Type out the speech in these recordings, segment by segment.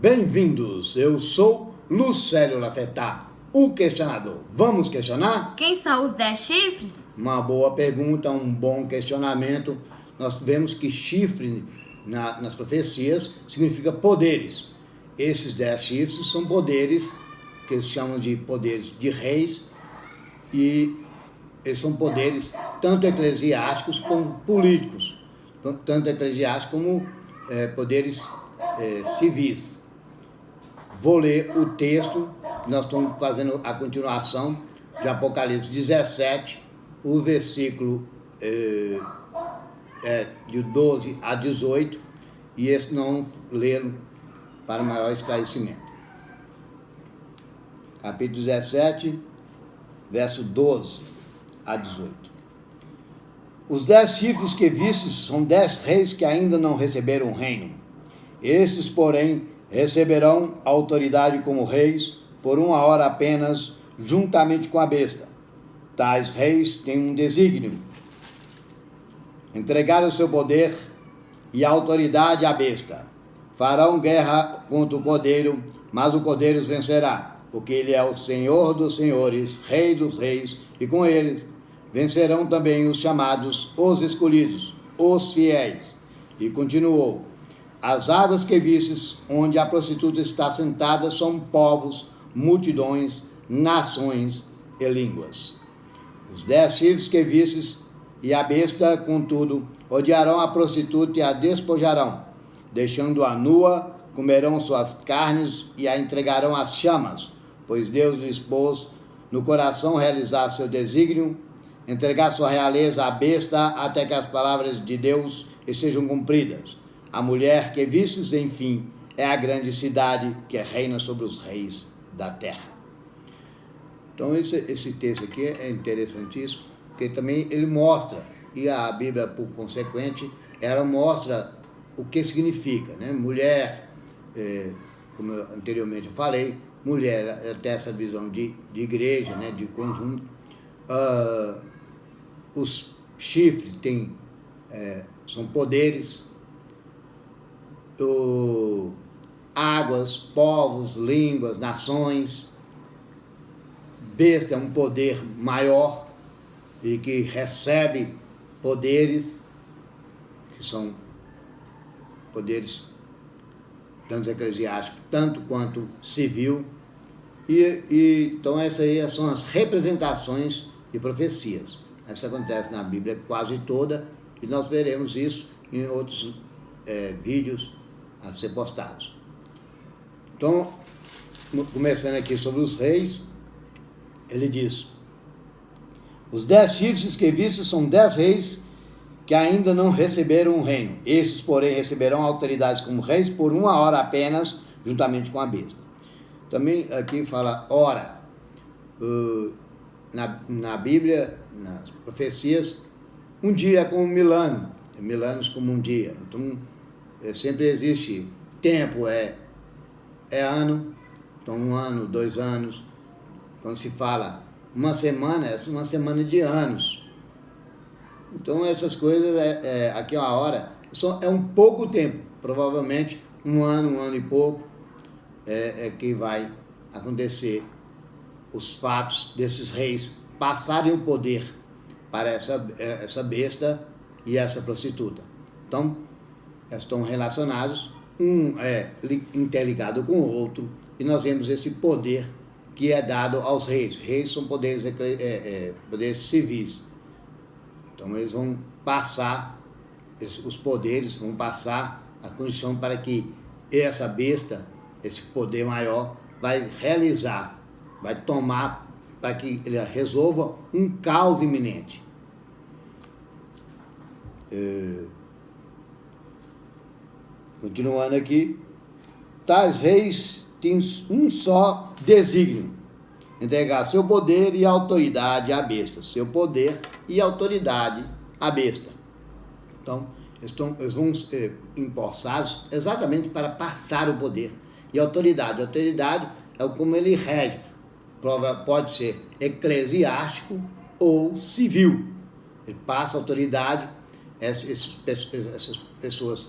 Bem-vindos, eu sou Lucélio Lafetá, o questionador. Vamos questionar? Quem são os 10 chifres? Uma boa pergunta, um bom questionamento. Nós vemos que chifre nas profecias significa poderes. Esses 10 chifres são poderes que eles chamam de poderes de reis e eles são poderes tanto eclesiásticos como políticos, tanto eclesiásticos como poderes civis. Vou ler o texto, nós estamos fazendo a continuação de Apocalipse 17, o versículo de 12 a 18, e esse não lê-lo para maior esclarecimento. Capítulo 17, verso 12 a 18. Os 10 chifres que vistes são 10 reis que ainda não receberam o reino. Estes, porém, receberão autoridade como reis por 1 hora apenas, juntamente com a besta. Tais reis têm um desígnio: entregar o seu poder e autoridade à besta. Farão guerra contra o cordeiro, mas o cordeiro os vencerá, porque ele é o Senhor dos senhores, Rei dos reis, e com ele vencerão também os chamados, os escolhidos, os fiéis. E continuou: as águas que vistes, onde a prostituta está sentada, são povos, multidões, nações e línguas. Os 10 chifres que vistes e a besta, contudo, odiarão a prostituta e a despojarão, deixando-a nua, comerão suas carnes e a entregarão às chamas, pois Deus lhes pôs no coração realizar seu desígnio, entregar sua realeza à besta, até que as palavras de Deus estejam cumpridas. A mulher que vistes, enfim, é a grande cidade que reina sobre os reis da terra. Então, esse texto aqui é interessantíssimo, porque também ele mostra, e a Bíblia, por consequente, ela mostra o que significa, né? Mulher, como eu anteriormente falei, mulher, ela tem essa visão de igreja, né? De conjunto. Os chifres são poderes, águas, povos, línguas, nações. Besta é um poder maior e que recebe poderes, que são poderes tanto eclesiásticos, tanto quanto civil. Então essas aí são as representações de profecias. Isso acontece na Bíblia quase toda, e nós veremos isso em outros vídeos a ser postados. Então, começando aqui sobre os reis, ele diz: os 10 chifres que vistes são 10 reis que ainda não receberam o reino. Estes, porém, receberão autoridades como reis por 1 hora apenas, juntamente com a besta. Também aqui fala hora. Na Bíblia, nas profecias, um dia é como 1000 anos, 1000 anos como um dia. Então, sempre existe tempo, é ano, então 1 ano, 2 anos. Quando se fala uma semana, é uma semana de anos. Então essas coisas, aqui é uma hora, é um pouco tempo, provavelmente 1 ano e pouco, que vai acontecer os fatos desses reis passarem o poder para essa besta e essa prostituta. Então, estão relacionados, um é interligado com o outro, e nós vemos esse poder que é dado aos reis. Reis são poderes civis. Então eles vão passar, os poderes vão passar a condição para que essa besta, esse poder maior, vai realizar, vai tomar, para que ele resolva um caos iminente. Continuando aqui, tais reis têm um só desígnio: entregar seu poder e autoridade à besta. Seu poder e autoridade à besta. Então, eles vão ser empossados exatamente para passar o poder e autoridade. A autoridade é como ele rege. Pode ser eclesiástico ou civil. Ele passa autoridade, essas pessoas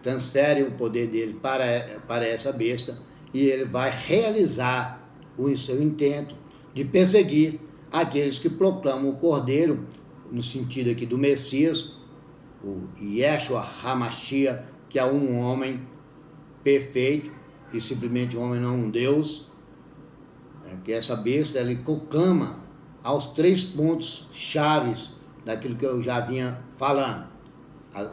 transfere o poder dele para essa besta, e ele vai realizar o seu intento de perseguir aqueles que proclamam o Cordeiro, no sentido aqui do Messias, o Yeshua HaMashiach, que é um homem perfeito, e simplesmente um homem, não um Deus, que essa besta ele proclama aos 3 pontos chaves daquilo que eu já vinha falando: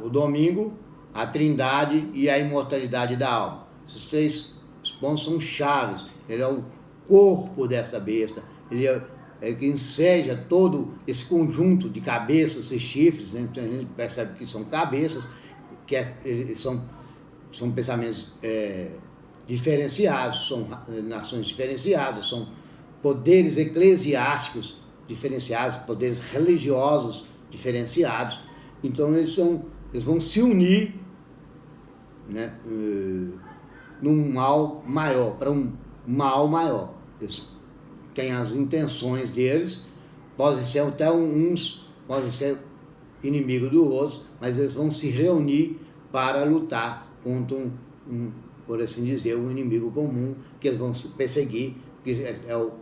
o domingo, a trindade e a imortalidade da alma. Esses 3 pontos são chaves. Ele é o corpo dessa besta, ele é que enseja todo esse conjunto de cabeças e chifres, né? A gente percebe que são cabeças, que são pensamentos diferenciados, são nações diferenciadas, são poderes eclesiásticos diferenciados, poderes religiosos diferenciados. Então eles vão se unir, né, num mal maior, para um mal maior. Eles têm as intenções deles, podem ser até podem ser inimigos do outro, mas eles vão se reunir para lutar contra por assim dizer, um inimigo comum, que eles vão se perseguir, que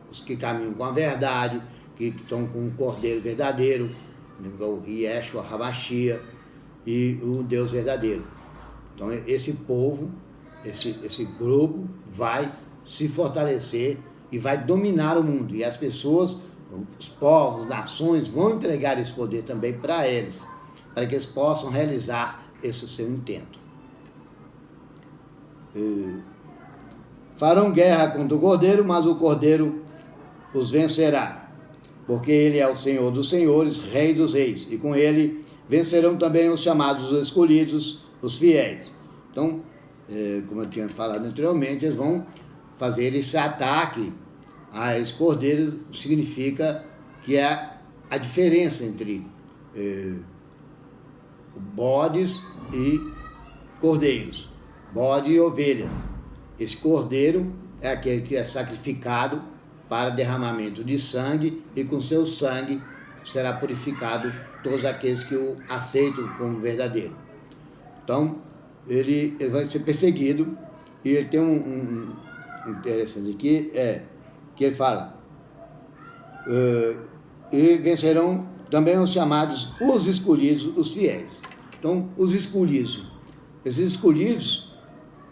os que caminham com a verdade, que estão com o Cordeiro verdadeiro, o Yeshua HaMashiach, e o Deus verdadeiro. Então esse povo, esse grupo vai se fortalecer e vai dominar o mundo, e as pessoas, os povos, nações vão entregar esse poder também para eles, para que eles possam realizar esse seu intento. Farão guerra contra o Cordeiro, mas o Cordeiro os vencerá, porque ele é o Senhor dos senhores, Rei dos reis, e com ele vencerão também os chamados, os escolhidos, os fiéis. Então, como eu tinha falado anteriormente, eles vão fazer esse ataque a esse Cordeiro. Significa que é a diferença entre bodes e cordeiros, bode e ovelhas. Esse cordeiro é aquele que é sacrificado para derramamento de sangue, e com seu sangue será purificado todos aqueles que o aceitam como verdadeiro. Então, ele vai ser perseguido, e ele tem um interessante aqui, que ele fala, e vencerão também os chamados, os escolhidos, os fiéis. Então, os escolhidos, esses escolhidos,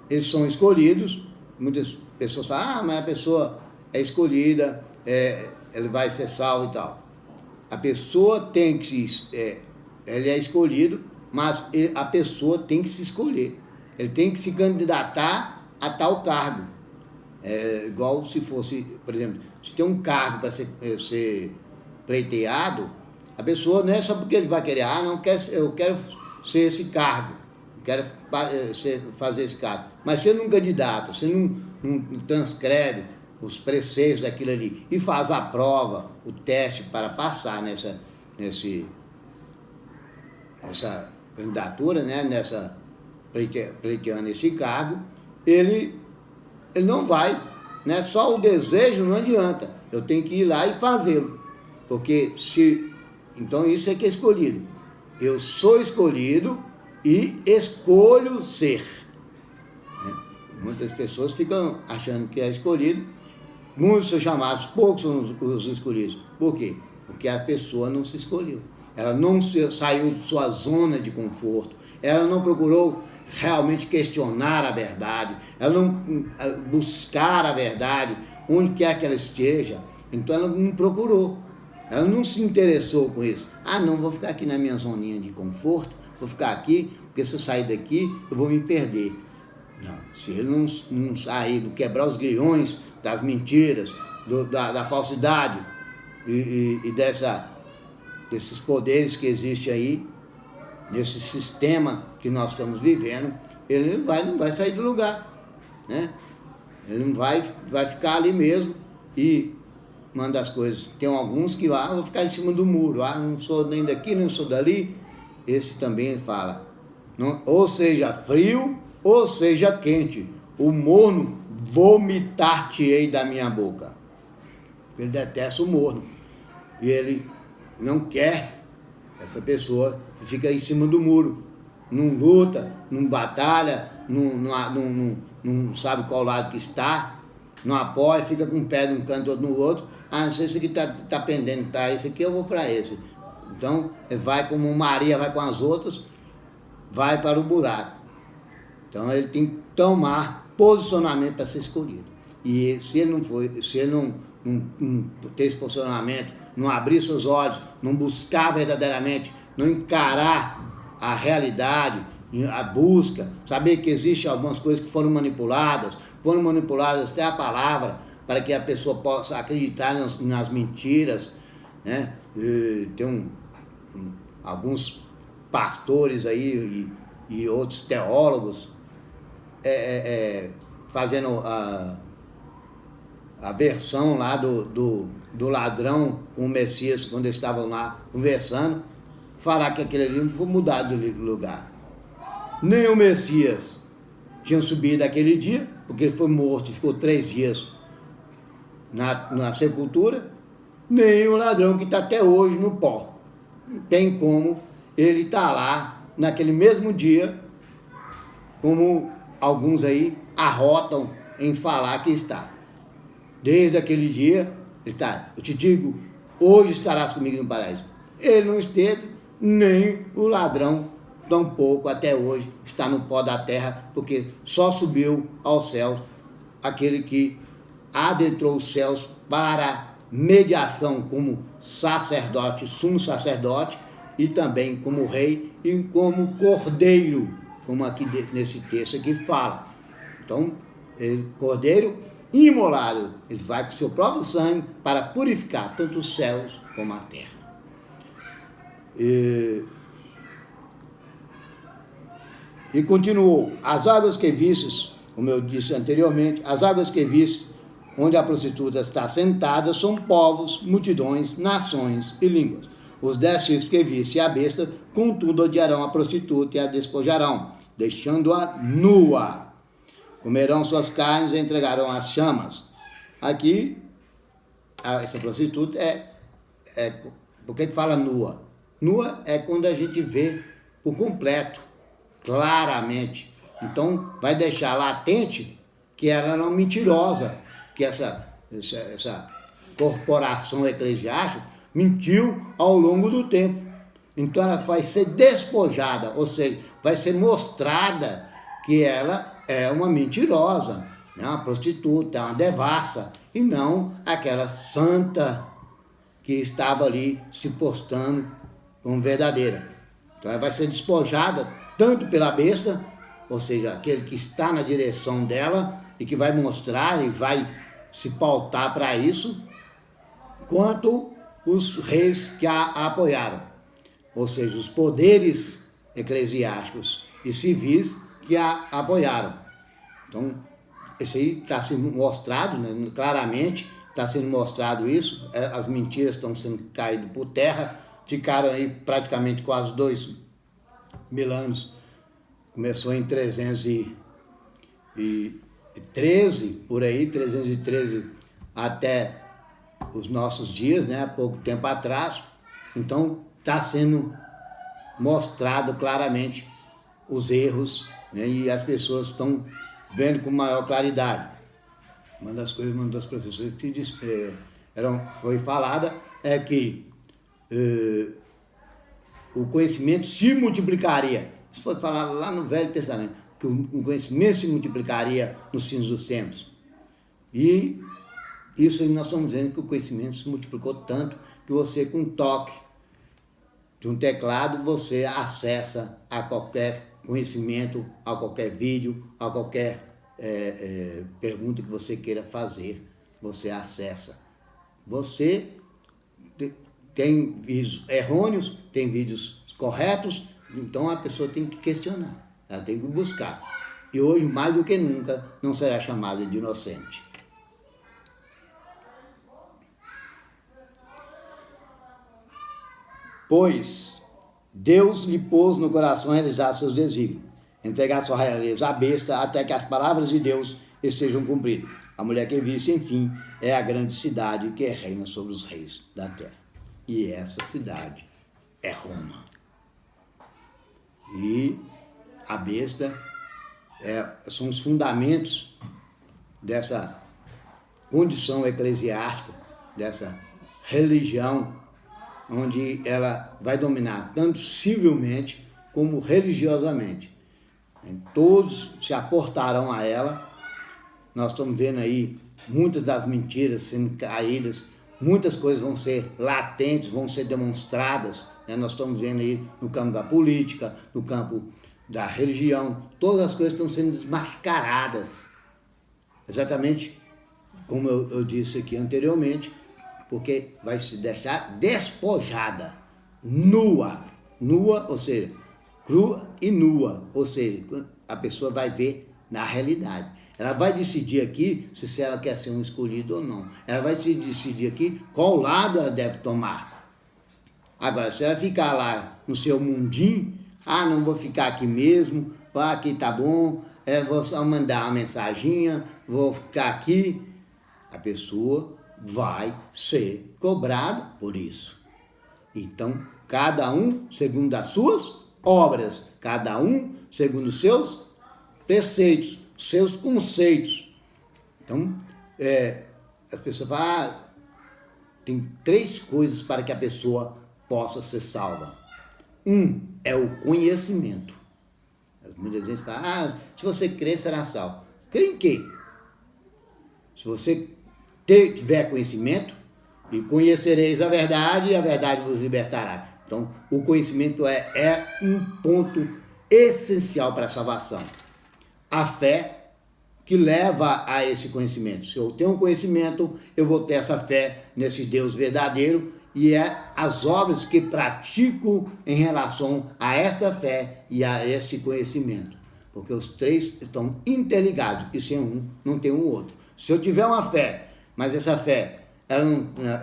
eles são escolhidos. Muitas pessoas falam, mas a pessoa é escolhida, ele vai ser salvo e tal. A pessoa tem que ele é escolhido, mas a pessoa tem que se escolher. Ele tem que se candidatar a tal cargo. Igual se fosse, por exemplo, se tem um cargo para ser pleiteado, a pessoa não é só porque ele vai querer, eu quero ser esse cargo, quero fazer esse cargo. Mas você não candidata, você não transcreve os preceitos daquilo ali e faz a prova, o teste para passar nessa candidatura, né, pleiteando esse cargo, ele não vai, né? Só o desejo não adianta, eu tenho que ir lá e fazê-lo, porque então isso é que é escolhido. Eu sou escolhido e escolho ser. Muitas pessoas ficam achando que é escolhido, muitos são chamados, poucos são os escolhidos. Por quê? Porque a pessoa não se escolheu, ela não saiu de sua zona de conforto, ela não procurou realmente questionar a verdade, ela não buscar a verdade onde quer que ela esteja. Então ela não procurou, ela não se interessou com isso. Não, vou ficar aqui na minha zoninha de conforto, vou ficar aqui, porque se eu sair daqui eu vou me perder. Não, se ele não sair, não quebrar os grilhões das mentiras, da falsidade e desses poderes que existem aí, nesse sistema que nós estamos vivendo, ele não vai sair do lugar, né? Ele não vai ficar ali mesmo. E uma das coisas, tem alguns que vão ficar em cima do muro, não sou nem daqui, não sou dali. Esse também fala, ou seja frio, ou seja quente, o morno vomitar-te-ei da minha boca. Ele detesta o morno, e ele não quer essa pessoa que fica em cima do muro, não luta, não batalha, não sabe qual lado que está, não apoia, fica com um pé num canto, outro no outro. Ah, não sei se esse aqui tá pendendo para esse aqui, eu vou para esse. Então, ele vai como Maria vai com as outras, vai para o buraco. Então, ele tem que tomar posicionamento para ser escolhido. E se ele não for, se ele não ter esse posicionamento, não abrir seus olhos, não buscar verdadeiramente, não encarar a realidade, a busca, saber que existem algumas coisas que foram manipuladas até a palavra, para que a pessoa possa acreditar nas mentiras, né? Tem alguns pastores aí e outros teólogos fazendo a versão lá do ladrão com o Messias, quando eles estavam lá conversando, falar que aquele ali não foi mudado de lugar. Nem o Messias tinha subido aquele dia, porque ele foi morto e ficou 3 dias na sepultura, nem o ladrão que está até hoje no pó. Não tem como ele estar lá naquele mesmo dia, como alguns aí arrotam em falar que está. Desde aquele dia, ele está, eu te digo, hoje estarás comigo no paraíso. Ele não esteve, nem o ladrão, tampouco até hoje está no pó da terra, porque só subiu aos céus aquele que adentrou os céus para mediação como sacerdote, sumo sacerdote, e também como rei e como cordeiro, como aqui nesse texto aqui fala. Então, cordeiro imolado, ele vai com seu próprio sangue para purificar tanto os céus como a terra. E continuou, as águas que vistes, como eu disse anteriormente, as águas que vistes, onde a prostituta está sentada, são povos, multidões, nações e línguas. Os 10 chifres que viste e a besta, contudo, odiarão a prostituta e a despojarão, deixando-a nua. Comerão suas carnes e entregarão às chamas. Aqui, essa prostituta por que fala nua? Nua é quando a gente vê por completo, claramente. Então, vai deixar latente que ela é uma mentirosa, que essa corporação eclesiástica mentiu ao longo do tempo. Então, ela vai ser despojada, ou seja, vai ser mostrada que ela é uma mentirosa, né? Uma prostituta, uma devassa, e não aquela santa que estava ali se postando como verdadeira. Então ela vai ser despojada tanto pela besta, ou seja, aquele que está na direção dela e que vai mostrar e vai se pautar para isso, quanto os reis que a apoiaram, ou seja, os poderes eclesiásticos e civis que a apoiaram. Então, isso aí está sendo mostrado, né, claramente, está sendo mostrado isso, as mentiras estão sendo caídas por terra, ficaram aí praticamente quase 2.000 anos, começou em 313, por aí, 313 até os nossos dias, né, há pouco tempo atrás. Então, está sendo mostrado claramente os erros, né, e as pessoas estão vendo com maior claridade. Uma das professoras que foi falada é que o conhecimento se multiplicaria. Isso foi falado lá no Velho Testamento, que o conhecimento se multiplicaria nos fins dos tempos. E isso nós estamos dizendo que o conhecimento se multiplicou tanto que você, com um toque de um teclado, você acessa a qualquer conhecimento, a qualquer vídeo, a qualquer pergunta que você queira fazer, você acessa. Você tem vídeos errôneos, tem vídeos corretos, então a pessoa tem que questionar, ela tem que buscar. E hoje, mais do que nunca, não será chamada de inocente. Pois Deus lhe pôs no coração realizar seus desígnios, entregar sua realeza à besta, até que as palavras de Deus estejam cumpridas. A mulher que viste, enfim, é a grande cidade que reina sobre os reis da terra. E essa cidade é Roma. E a besta são os fundamentos dessa condição eclesiástica, dessa religião, onde ela vai dominar tanto civilmente como religiosamente. Todos se aportarão a ela. Nós estamos vendo aí muitas das mentiras sendo caídas, muitas coisas vão ser latentes, vão ser demonstradas, né? Nós estamos vendo aí no campo da política, no campo da religião, todas as coisas estão sendo desmascaradas, exatamente como eu disse aqui anteriormente, porque vai se deixar despojada, nua, ou seja, crua e nua, ou seja, a pessoa vai ver na realidade. Ela vai decidir aqui se ela quer ser um escolhido ou não. Ela vai se decidir aqui qual lado ela deve tomar. Agora, se ela ficar lá no seu mundinho, não vou ficar aqui mesmo, aqui tá bom, vou só mandar uma mensaginha, vou ficar aqui, a pessoa vai ser cobrada por isso. Então, cada um segundo as suas obras, cada um segundo os seus preceitos, seus conceitos. Então, as pessoas falam, tem 3 coisas para que a pessoa possa ser salva. É o conhecimento. Muitas vezes falam, se você crer, será salvo. Crê em quê? Se você tiver conhecimento, e conhecereis a verdade, e a verdade vos libertará. Então, o conhecimento é um ponto essencial para a salvação. A fé que leva a esse conhecimento. Se eu tenho um conhecimento, eu vou ter essa fé nesse Deus verdadeiro, e as obras que pratico em relação a esta fé e a este conhecimento. Porque os 3 estão interligados, e sem um não tem o outro. Se eu tiver uma fé, mas essa fé ela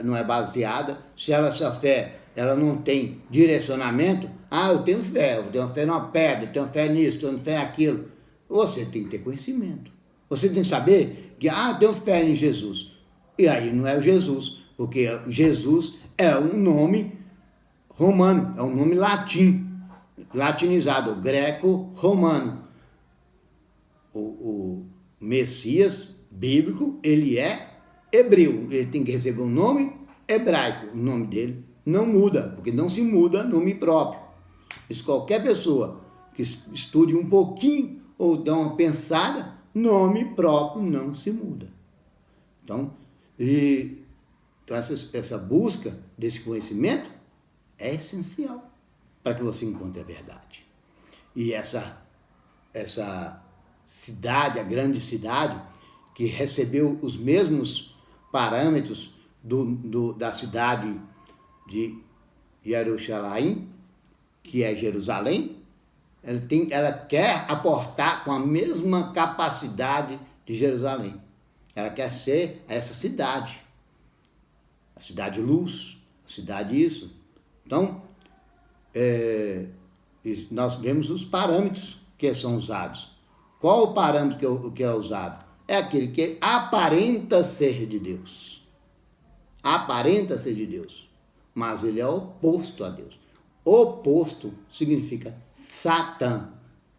não é baseada, se essa fé ela não tem direcionamento, eu tenho fé numa pedra, eu tenho fé nisso, eu tenho fé naquilo. Você tem que ter conhecimento. Você tem que saber que, eu tenho fé em Jesus. E aí não é o Jesus, porque Jesus é um nome romano, é um nome latinizado, greco-romano. O Messias bíblico, ele é hebreu, ele tem que receber um nome hebraico. O nome dele não muda, porque não se muda nome próprio. Isso qualquer pessoa que estude um pouquinho ou dê uma pensada, nome próprio não se muda. Então essa busca desse conhecimento é essencial para que você encontre a verdade. E essa cidade, a grande cidade, que recebeu os mesmos parâmetros da cidade de Jerusalém, que é Jerusalém, ela quer aportar com a mesma capacidade de Jerusalém. Ela quer ser essa cidade. A cidade luz, a cidade isso. Então, nós vemos os parâmetros que são usados. Qual o parâmetro que é usado? É aquele que aparenta ser de Deus. Aparenta ser de Deus. Mas ele é oposto a Deus. Oposto significa Satã,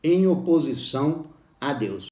em oposição a Deus.